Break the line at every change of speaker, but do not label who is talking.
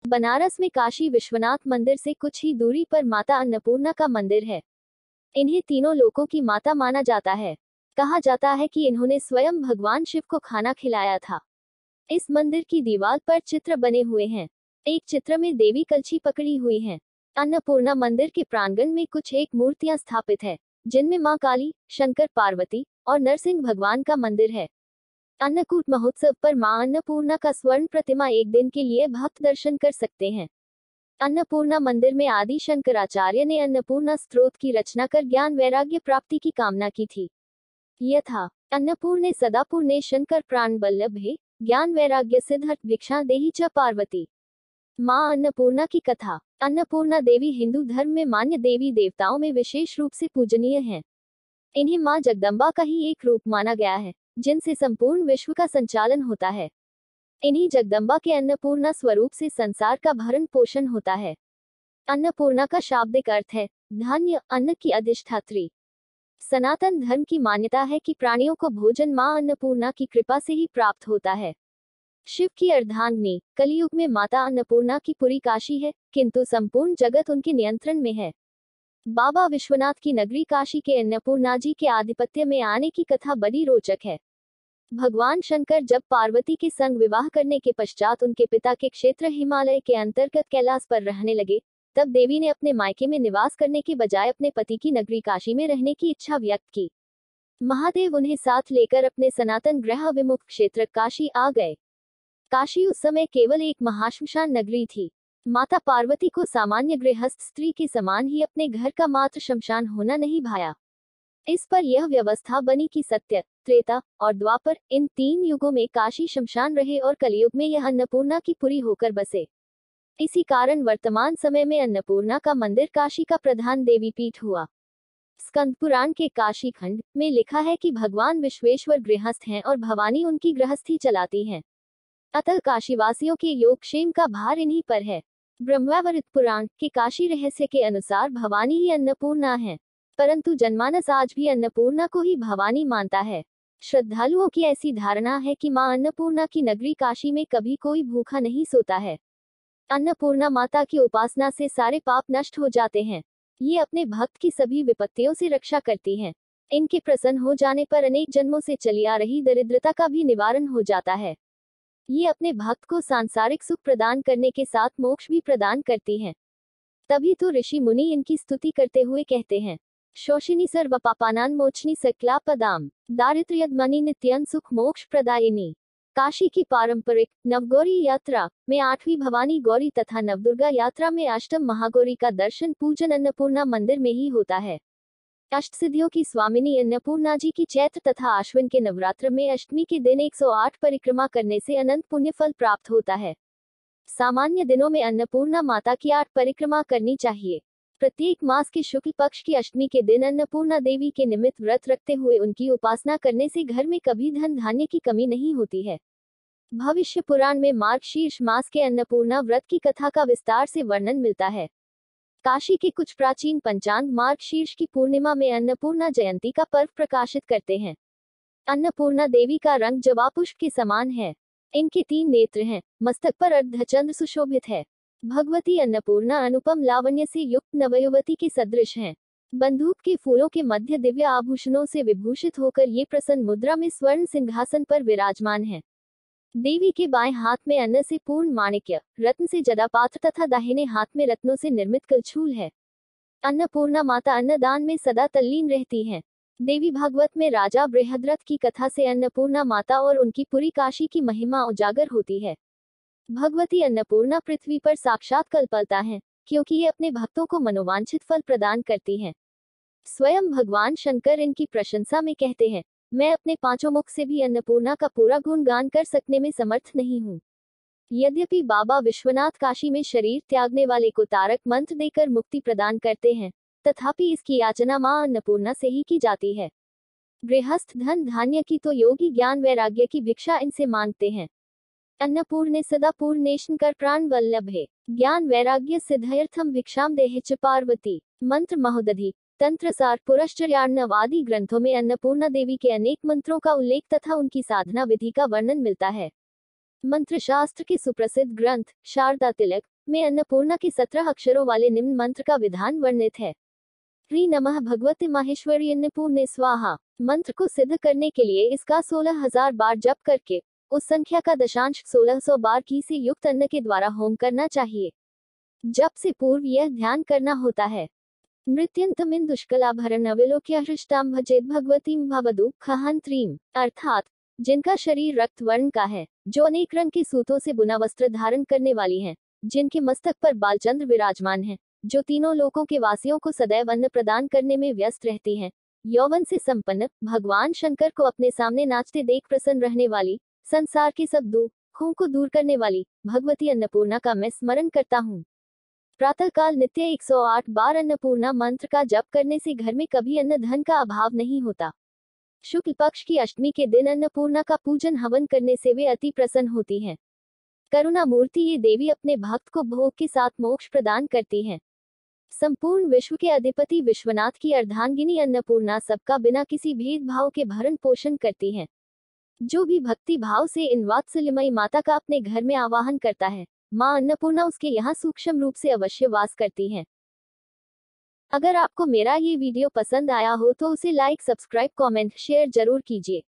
बनारस में काशी विश्वनाथ मंदिर से कुछ ही दूरी पर माता अन्नपूर्णा का मंदिर है। इन्हें तीनों लोकों की माता माना जाता है। कहा जाता है कि इन्होंने स्वयं भगवान शिव को खाना खिलाया था। इस मंदिर की दीवार पर चित्र बने हुए हैं। एक चित्र में देवी कलछी पकड़ी हुई है। अन्नपूर्णा मंदिर के प्रांगण में कुछ एक मूर्तियां स्थापित है, जिनमें मां काली, शंकर पार्वती और नरसिंह भगवान का मंदिर है। अन्नकूट महोत्सव पर मां अन्नपूर्णा का स्वर्ण प्रतिमा एक दिन के लिए भक्त दर्शन कर सकते हैं। अन्नपूर्णा मंदिर में आदि शंकराचार्य ने अन्नपूर्णा स्तोत्र की रचना कर ज्ञान वैराग्य प्राप्ति की कामना की थी। यथा अन्नपूर्णे सदा पूर्णे शंकर प्राण बल्लभे ज्ञान वैराग्य सिद्धार्थ भिक्षा देहि च पार्वती। मां अन्नपूर्णा की कथा। अन्नपूर्णा देवी हिंदू धर्म में मान्य देवी देवताओं में विशेष रूप से पूजनीय हैं। इन्हें मां जगदम्बा का ही एक रूप माना गया है, जिनसे संपूर्ण विश्व का संचालन होता है। इन्हीं जगदम्बा के अन्नपूर्णा स्वरूप से संसार का भरण पोषण होता है। अन्नपूर्णा का शाब्दिक अर्थ है धान्य, अन्न की अधिष्ठात्री। सनातन धर्म की मान्यता है कि प्राणियों को भोजन मां अन्नपूर्णा की कृपा से ही प्राप्त होता है। शिव की अर्धांगिनी कलियुग में माता अन्नपूर्णा की पुरी काशी है, किंतु संपूर्ण जगत उनके नियंत्रण में है। बाबा विश्वनाथ की नगरी काशी के अन्नपूर्णा जी के आधिपत्य में आने की कथा बड़ी रोचक है। भगवान शंकर जब पार्वती के संग विवाह करने के पश्चात उनके पिता के क्षेत्र हिमालय के अंतर्गत कैलाश पर रहने लगे, तब देवी ने अपने मायके में निवास करने के बजाय अपने पति की नगरी काशी में रहने की इच्छा व्यक्त की। महादेव उन्हें साथ लेकर अपने सनातन ग्रह विमुख क्षेत्र काशी आ गए। काशी उस समय केवल एक महाश्मशान नगरी थी। माता पार्वती को सामान्य गृहस्थ स्त्री के समान ही अपने घर का मात्र शमशान होना नहीं भाया। इस पर यह व्यवस्था बनी कि सत्य, त्रेता और द्वापर, इन 3 युगों में काशी शमशान रहे और कलयुग में यह अन्नपूर्णा की पुरी होकर बसे। इसी कारण वर्तमान समय में अन्नपूर्णा का मंदिर काशी का प्रधान देवी पीठ हुआ। स्कंद पुराण के काशी खंड में लिखा है कि भगवान विश्वेश्वर गृहस्थ हैं और भवानी उनकी गृहस्थी चलाती हैं। अतः काशीवासियों के योगक्षेम का भार इन्हीं पर है। ब्रह्मावृत पुराण के काशी रहस्य के अनुसार भवानी ही अन्नपूर्णा है, परंतु जनमानस आज भी अन्नपूर्णा को ही भवानी मानता है। श्रद्धालुओं की ऐसी धारणा है कि मां अन्नपूर्णा की नगरी काशी में कभी कोई भूखा नहीं सोता है। अन्नपूर्णा माता की उपासना से सारे पाप नष्ट हो जाते हैं। ये अपने भक्त की सभी विपत्तियों से रक्षा करती हैं। इनके प्रसन्न हो जाने पर अनेक जन्मों से चली आ रही दरिद्रता का भी निवारण हो जाता है। ये अपने भक्त को सांसारिक सुख प्रदान करने के साथ मोक्ष भी प्रदान करती हैं। तभी तो ऋषि मुनि इनकी स्तुति करते हुए कहते हैं, शोषिनी सर्व पापानां मोचनी सकला पदाम दारिद्र्यदमनि नित्यं सुख मोक्ष प्रदायिनी। काशी की पारंपरिक नवगौरी यात्रा में 8वीं भवानी गौरी तथा नवदुर्गा यात्रा में अष्टम महागौरी का दर्शन पूजन अन्नपूर्णा मंदिर में ही होता है। अष्टसिद्धियों की स्वामिनी अन्नपूर्णा जी की चैत्र तथा आश्विन के नवरात्र में अष्टमी के दिन 108 परिक्रमा करने से अनंत पुण्य फल प्राप्त होता है। सामान्य दिनों में अन्नपूर्णा माता की 8 परिक्रमा करनी चाहिए। प्रत्येक मास के शुक्ल पक्ष की अष्टमी के दिन अन्नपूर्णा देवी के निमित्त व्रत रखते हुए उनकी उपासना करने से घर में कभी धन धान्य की कमी नहीं होती है। भविष्य पुराण में मार्गशीर्ष मास के अन्नपूर्णा व्रत की कथा का विस्तार से वर्णन मिलता है। काशी के कुछ प्राचीन पंचांग मार्गशीर्ष की पूर्णिमा में अन्नपूर्णा जयंती का पर्व प्रकाशित करते हैं। अन्नपूर्णा देवी का रंग जवापुष्प के समान है। इनके 3 नेत्र हैं, मस्तक पर अर्धचंद्र सुशोभित है। भगवती अन्नपूर्णा अनुपम लावण्य से युक्त नवयुवती के सदृश हैं। बंदूक के फूलों के मध्य दिव्य आभूषणों से विभूषित होकर ये प्रसन्न मुद्रा में स्वर्ण सिंहासन पर विराजमान है। देवी के बाएं हाथ में अन्न से पूर्ण माणिक्य, रत्न से जदा पात्र तथा दाहिने हाथ में रत्नों से निर्मित कलछूल है। अन्नपूर्णा माता अन्नदान में सदा तल्लीन रहती हैं। देवी भागवत में राजा बृहद्रथ की कथा से अन्नपूर्णा माता और उनकी पूरी काशी की महिमा उजागर होती है। भगवती अन्नपूर्णा पृथ्वी पर साक्षात कल्पलता हैं, क्योंकि ये अपने भक्तों को मनोवांछित फल प्रदान करती हैं। स्वयं भगवान शंकर इनकी प्रशंसा में कहते हैं, मैं अपने 5 मुख से भी अन्नपूर्णा का पूरा गुणगान कर सकने में समर्थ नहीं हूँ। यद्यपि बाबा विश्वनाथ काशी में शरीर त्यागने वाले को तारक मंत्र देकर मुक्ति प्रदान करते हैं, तथापि इसकी याचना मां अन्नपूर्णा से ही की जाती है। गृहस्थ धन धान्य की तो योगी ज्ञान वैराग्य की भिक्षा इनसे मांगते हैं। अन्नपूर्णे सदा पूर्णेशन कर प्राण वल्लभे ज्ञान वैराग्य सिद्धयर्थम भिक्षाम देहि च पार्वती। मंत्र महोदधि तंत्रसार पुरश्चर्यार्णव आदि ग्रंथों में अन्नपूर्णा देवी के अनेक मंत्रों का उल्लेख तथा उनकी साधना विधि का वर्णन मिलता है। मंत्र शास्त्र के सुप्रसिद्ध ग्रंथ शारदा तिलक, में अन्नपूर्णा के 17 अक्षरों वाले निम्न मंत्र का विधान वर्णित है। ह्री नमः भगवते माहेश्वरी अन्नपूर्णे स्वाहा। मंत्र को सिद्ध करने के लिए इसका 16,000 बार जप करके उस संख्या का दशांश 1600 बार घी से युक्त अन्न के द्वारा होम करना चाहिए। जप से पूर्व यह ध्यान करना होता है, नृत्यंतमिन दुष्कलाभरण अविलोक्य हृष्टाम भजेत भगवतीम भवदु खहंत्रीम, अर्थात जिनका शरीर रक्त वर्ण का है, जो अनेक रंग के सूतों से बुना वस्त्र धारण करने वाली हैं, जिनके मस्तक पर बालचंद्र विराजमान हैं, जो तीनों लोकों के वासियों को सदैव अन्न प्रदान करने में व्यस्त रहती हैं, यौवन से संपन्न, भगवान शंकर को अपने सामने नाचते देख प्रसन्न रहने वाली, संसार के सब दुखों को दूर करने वाली भगवती अन्नपूर्णा का मैं स्मरण करता हूँ। प्रातःकाल नित्य 108 बार अन्नपूर्णा मंत्र का जप करने से घर में कभी अन्न धन का अभाव नहीं होता। शुक्ल पक्ष की अष्टमी के दिन अन्नपूर्णा का पूजन हवन करने से वे अति प्रसन्न होती हैं। करुणा मूर्ति ये देवी अपने भक्त को भोग के साथ मोक्ष प्रदान करती हैं। संपूर्ण विश्व के अधिपति विश्वनाथ की अर्धांगिनी अन्नपूर्णा सबका बिना किसी भेदभाव के भरण पोषण करती हैं। जो भी भक्ति भाव से इन वात्सल्यमयी माता का अपने घर में आवाहन करता है, मां अन्नपूर्णा उसके यहाँ सूक्ष्म रूप से अवश्य वास करती हैं। अगर आपको मेरा ये वीडियो पसंद आया हो तो उसे लाइक, सब्सक्राइब, कमेंट, शेयर जरूर कीजिए।